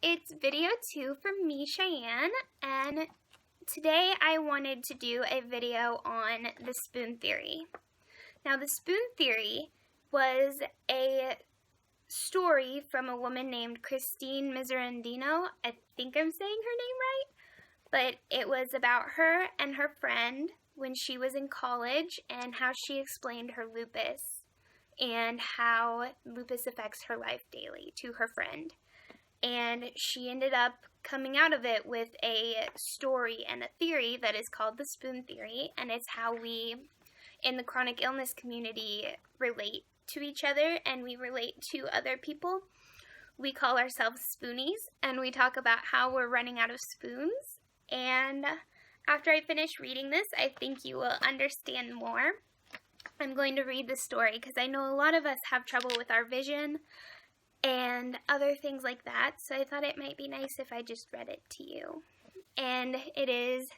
it's video 2 from me, Cheyenne, and today I wanted to do a video on the spoon theory. Now, the spoon theory was a story from a woman named Miserandino. I think I'm saying her name right, but it was about her and her friend when she was in college and how she explained her lupus and how lupus affects her life daily to her friend. And she ended up coming out of it with a story and a theory that is called the spoon theory, and it's how we in the chronic illness community relate to each other and we relate to other people. We call ourselves spoonies, and we talk about how we're running out of spoons. And after I finish reading this, I think you will understand more. I'm going to read the story because I know a lot of us have trouble with our vision and other things like that, so I thought it might be nice if I just read it to you. And it is,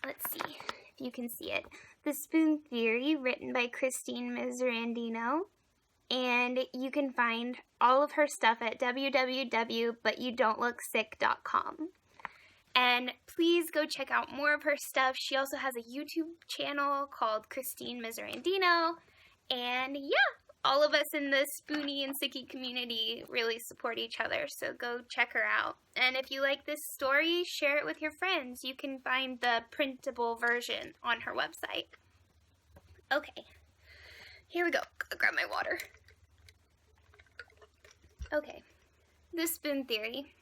let's see if you can see it, The Spoon Theory, written by Miserandino, and you can find all of her stuff at www.youdon'tlooksick.com. And please go check out more of her stuff. She also has a YouTube channel called Miserandino, and yeah, all of us in the Spoonie and Sicky community really support each other, so go check her out. And if you like this story, share it with your friends. You can find the printable version on her website. Okay, here we go. I'll grab my water. Okay, the spoon theory.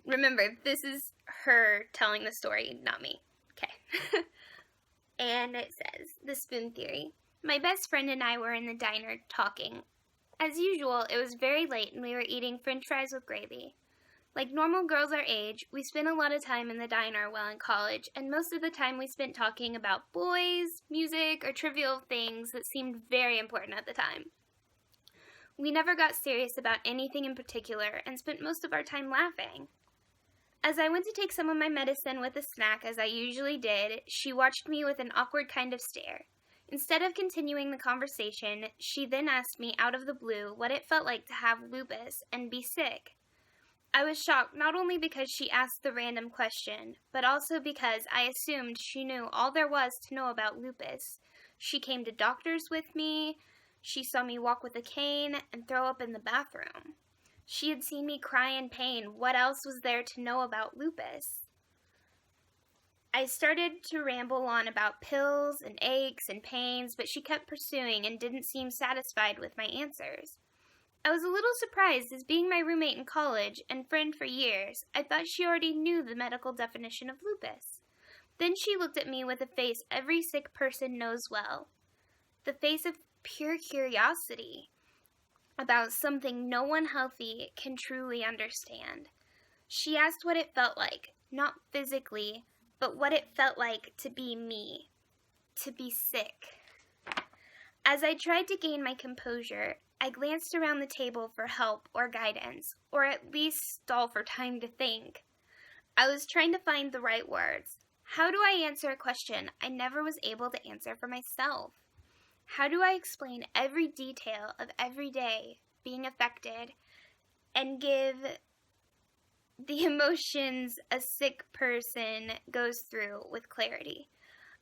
Remember, this is her telling the story, not me. Okay. And it says, the spoon theory. My best friend and I were in the diner talking. As usual, it was very late and we were eating french fries with gravy. Like normal girls our age, we spent a lot of time in the diner while in college, and most of the time we spent talking about boys, music, or trivial things that seemed very important at the time. We never got serious about anything in particular and spent most of our time laughing. As I went to take some of my medicine with a snack, as I usually did, she watched me with an awkward kind of stare. Instead of continuing the conversation, she then asked me out of the blue what it felt like to have lupus and be sick. I was shocked not only because she asked the random question, but also because I assumed she knew all there was to know about lupus. She came to doctors with me, she saw me walk with a cane and throw up in the bathroom. She had seen me cry in pain. What else was there to know about lupus? I started to ramble on about pills and aches and pains, but she kept pursuing and didn't seem satisfied with my answers. I was a little surprised, as being my roommate in college and friend for years, I thought she already knew the medical definition of lupus. Then she looked at me with a face every sick person knows well, the face of pure curiosity about something no one healthy can truly understand. She asked what it felt like, not physically, but what it felt like to be me, to be sick. As I tried to gain my composure, I glanced around the table for help or guidance, or at least stall for time to think. I was trying to find the right words. How do I answer a question I never was able to answer for myself? How do I explain every detail of every day being affected and give the emotions a sick person goes through with clarity?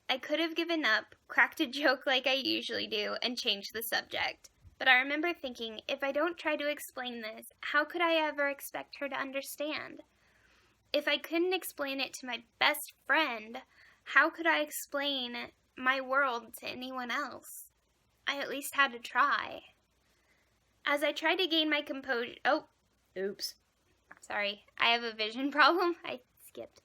I could have given up, cracked a joke like I usually do, and changed the subject. But I remember thinking, if I don't try to explain this, how could I ever expect her to understand? If I couldn't explain it to my best friend, how could I explain my world to anyone else? I at least had to try. As I tried to gain my composure... Oh, oops. Sorry, I have a vision problem. I skipped.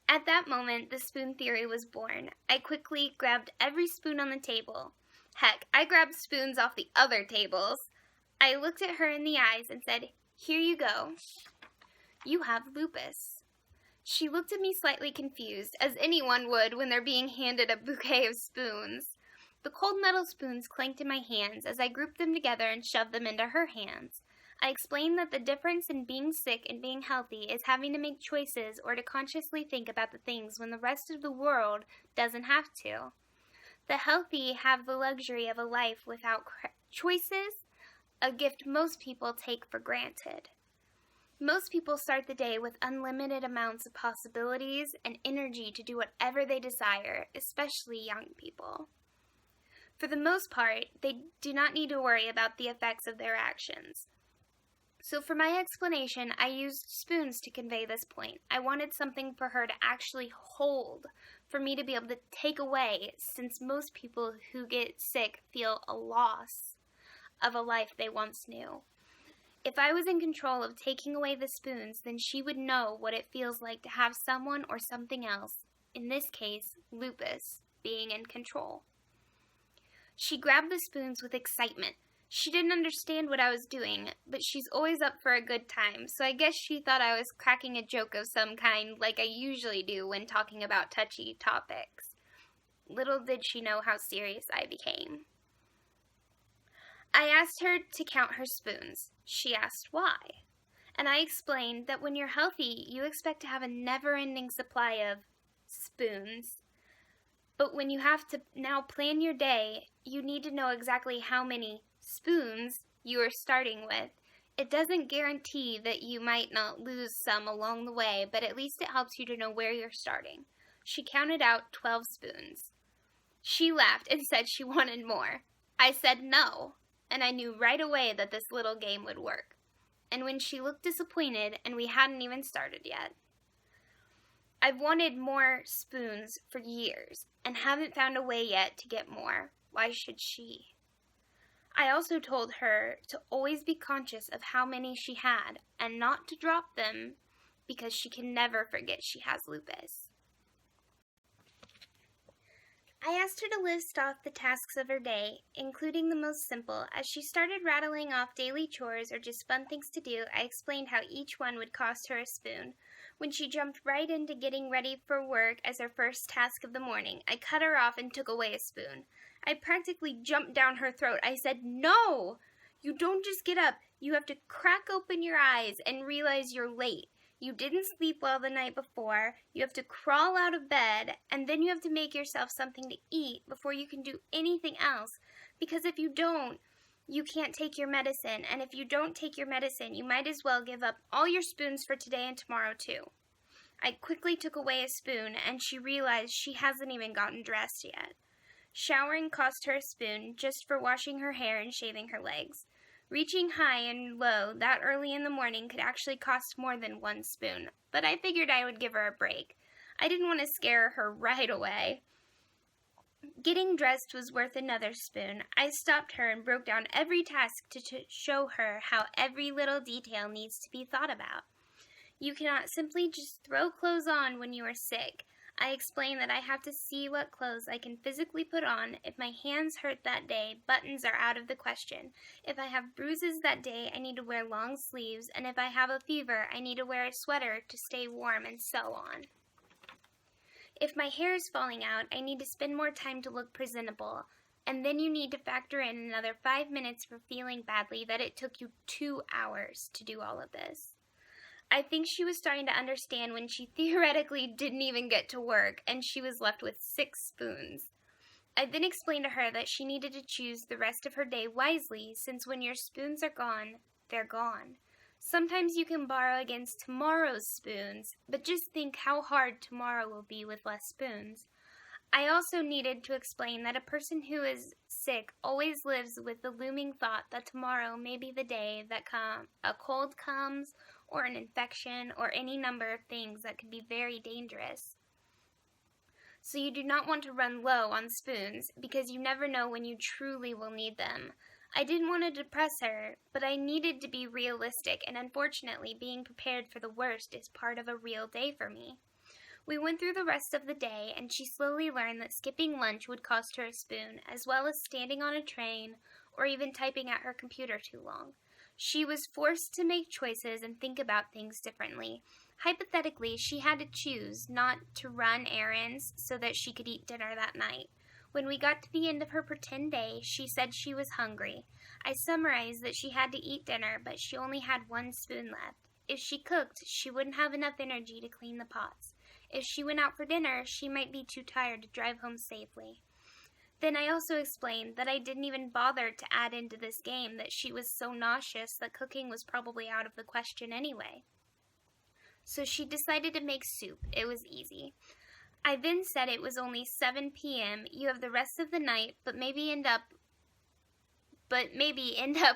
At that moment, the spoon theory was born. I quickly grabbed every spoon on the table. Heck, I grabbed spoons off the other tables. I looked at her in the eyes and said, "Here you go. You have lupus." She looked at me slightly confused, as anyone would when they're being handed a bouquet of spoons. The cold metal spoons clanked in my hands as I grouped them together and shoved them into her hands. I explained that the difference in being sick and being healthy is having to make choices or to consciously think about the things when the rest of the world doesn't have to. The healthy have the luxury of a life without choices, a gift most people take for granted. Most people start the day with unlimited amounts of possibilities and energy to do whatever they desire, especially young people. For the most part, they do not need to worry about the effects of their actions. So for my explanation, I used spoons to convey this point. I wanted something for her to actually hold, for me to be able to take away, since most people who get sick feel a loss of a life they once knew. If I was in control of taking away the spoons, then she would know what it feels like to have someone or something else, in this case, lupus, being in control. She grabbed the spoons with excitement. She didn't understand what I was doing, but she's always up for a good time, so I guess she thought I was cracking a joke of some kind like I usually do when talking about touchy topics. Little did she know how serious I became. I asked her to count her spoons. She asked why. And I explained that when you're healthy, you expect to have a never-ending supply of spoons. But when you have to now plan your day, you need to know exactly how many spoons you are starting with. It doesn't guarantee that you might not lose some along the way, but at least it helps you to know where you're starting. She counted out 12 spoons. She laughed and said she wanted more. I said no, and I knew right away that this little game would work. And when she looked disappointed, and we hadn't even started yet. I've wanted more spoons for years, and haven't found a way yet to get more. Why should she? I also told her to always be conscious of how many she had, and not to drop them, because she can never forget she has lupus. I asked her to list off the tasks of her day, including the most simple. As she started rattling off daily chores or just fun things to do, I explained how each one would cost her a spoon. When she jumped right into getting ready for work as her first task of the morning, I cut her off and took away a spoon. I practically jumped down her throat. I said, "No! You don't just get up. You have to crack open your eyes and realize you're late. You didn't sleep well the night before. You have to crawl out of bed, and then you have to make yourself something to eat before you can do anything else. Because if you don't, you can't take your medicine. And if you don't take your medicine, you might as well give up all your spoons for today and tomorrow too." I quickly took away a spoon, and she realized she hasn't even gotten dressed yet. Showering cost her a spoon just for washing her hair and shaving her legs. Reaching high and low that early in the morning could actually cost more than one spoon, but I figured I would give her a break. I didn't want to scare her right away. Getting dressed was worth another spoon. I stopped her and broke down every task to show her how every little detail needs to be thought about. You cannot simply just throw clothes on when you are sick. I explained that I have to see what clothes I can physically put on. If my hands hurt that day, buttons are out of the question. If I have bruises that day, I need to wear long sleeves, and if I have a fever, I need to wear a sweater to stay warm, and so on. If my hair is falling out, I need to spend more time to look presentable, and then you need to factor in another 5 minutes for feeling badly that it took you 2 hours to do all of this. I think she was starting to understand when she theoretically didn't even get to work, and she was left with 6 spoons. I then explained to her that she needed to choose the rest of her day wisely, since when your spoons are gone, they're gone. Sometimes you can borrow against tomorrow's spoons, but just think how hard tomorrow will be with less spoons. I also needed to explain that a person who is sick always lives with the looming thought that tomorrow may be the day that a cold comes, or an infection, or any number of things that could be very dangerous. So you do not want to run low on spoons, because you never know when you truly will need them. I didn't want to depress her, but I needed to be realistic, and unfortunately, being prepared for the worst is part of a real day for me. We went through the rest of the day, and she slowly learned that skipping lunch would cost her a spoon, as well as standing on a train, or even typing at her computer too long. She was forced to make choices and think about things differently. Hypothetically, she had to choose not to run errands so that she could eat dinner that night. When we got to the end of her pretend day, she said she was hungry. I summarized that she had to eat dinner, but she only had 1 spoon left. If she cooked, she wouldn't have enough energy to clean the pots. If she went out for dinner, she might be too tired to drive home safely. Then I also explained that I didn't even bother to add into this game that she was so nauseous that cooking was probably out of the question anyway. So she decided to make soup. It was easy. I then said it was only 7 p.m. You have the rest of the night, but maybe end up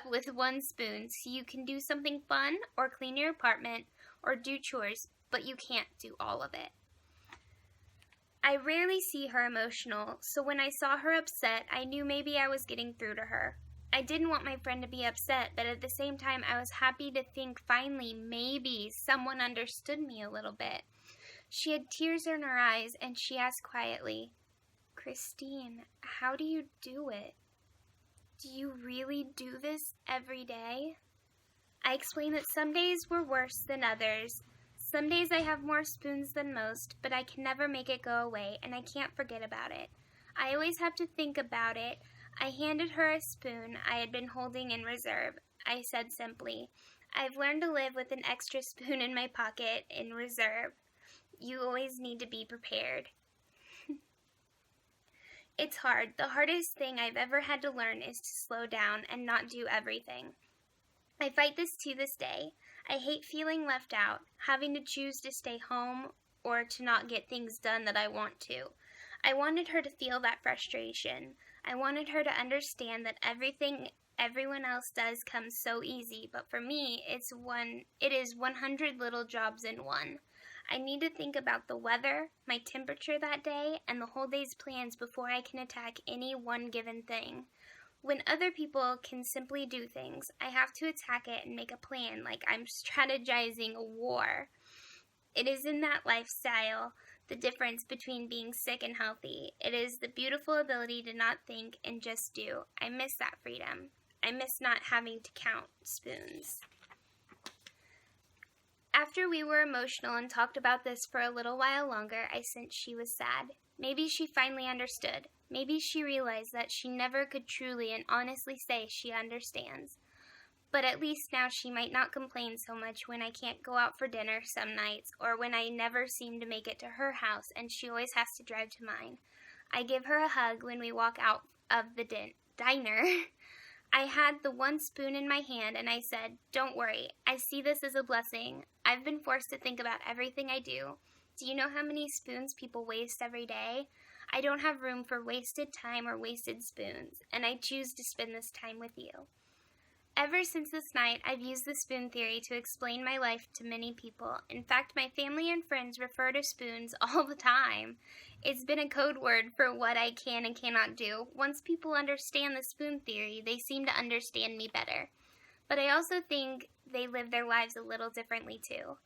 with 1 spoon so you can do something fun or clean your apartment or do chores, but you can't do all of it. I rarely see her emotional, so when I saw her upset, I knew maybe I was getting through to her. I didn't want my friend to be upset, but at the same time, I was happy to think finally maybe someone understood me a little bit. She had tears in her eyes, and she asked quietly, "Christine, how do you do it? Do you really do this every day?" I explained that some days were worse than others. Some days I have more spoons than most, but I can never make it go away, and I can't forget about it. I always have to think about it. I handed her a spoon I had been holding in reserve. I said simply, "I've learned to live with an extra spoon in my pocket in reserve. You always need to be prepared." It's hard. The hardest thing I've ever had to learn is to slow down and not do everything. I fight this to this day. I hate feeling left out, having to choose to stay home or to not get things done that I want to. I wanted her to feel that frustration. I wanted her to understand that everything everyone else does comes so easy, but for me, it is 100 little jobs in one. I need to think about the weather, my temperature that day, and the whole day's plans before I can attack any one given thing. When other people can simply do things, I have to attack it and make a plan like I'm strategizing a war. It is in that lifestyle the difference between being sick and healthy. It is the beautiful ability to not think and just do. I miss that freedom. I miss not having to count spoons. After we were emotional and talked about this for a little while longer, I sensed she was sad. Maybe she finally understood. Maybe she realized that she never could truly and honestly say she understands. But at least now she might not complain so much when I can't go out for dinner some nights, or when I never seem to make it to her house and she always has to drive to mine. I give her a hug when we walk out of the diner. I had the 1 spoon in my hand and I said, "Don't worry, I see this as a blessing. I've been forced to think about everything I do. Do you know how many spoons people waste every day? I don't have room for wasted time or wasted spoons, and I choose to spend this time with you." Ever since this night, I've used the spoon theory to explain my life to many people. In fact, my family and friends refer to spoons all the time. It's been a code word for what I can and cannot do. Once people understand the spoon theory, they seem to understand me better. But I also think they live their lives a little differently too.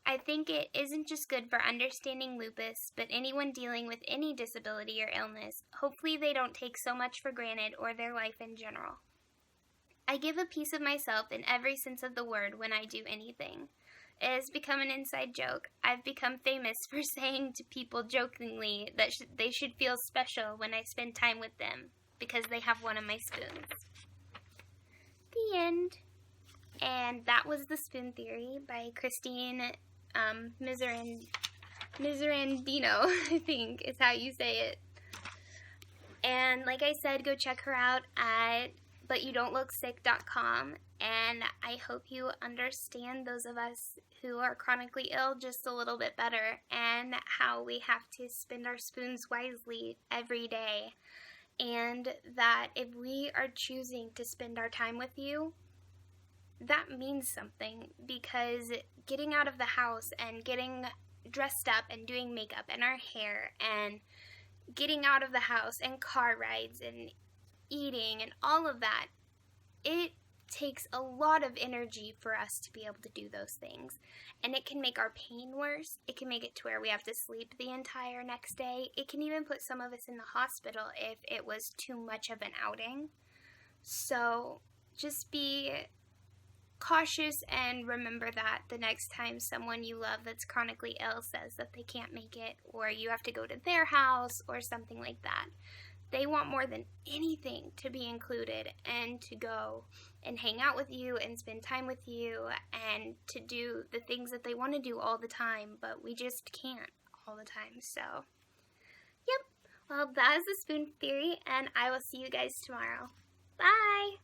I think it isn't just good for understanding lupus, but anyone dealing with any disability or illness. Hopefully they don't take so much for granted or their life in general. I give a piece of myself in every sense of the word when I do anything. It has become an inside joke. I've become famous for saying to people jokingly that they should feel special when I spend time with them because they have one of my spoons. The end. And that was The Spoon Theory by Christine Miserandino, I think is how you say it. And like I said, go check her out at butyouDon'tLookSick.com, and I hope you understand those of us who are chronically ill just a little bit better, and how we have to spend our spoons wisely every day, and that if we are choosing to spend our time with you, that means something, because getting out of the house and getting dressed up and doing makeup and our hair and getting out of the house and car rides and eating and all of that, it takes a lot of energy for us to be able to do those things, and it can make our pain worse. It can make it to where we have to sleep the entire next day. It can even put some of us in the hospital if it was too much of an outing. So just be cautious and remember that the next time someone you love that's chronically ill says that they can't make it, or you have to go to their house or something like that, they want more than anything to be included and to go and hang out with you and spend time with you and to do the things that they want to do all the time, but we just can't all the time. So, yep. Well, that is the spoon theory, and I will see you guys tomorrow. Bye!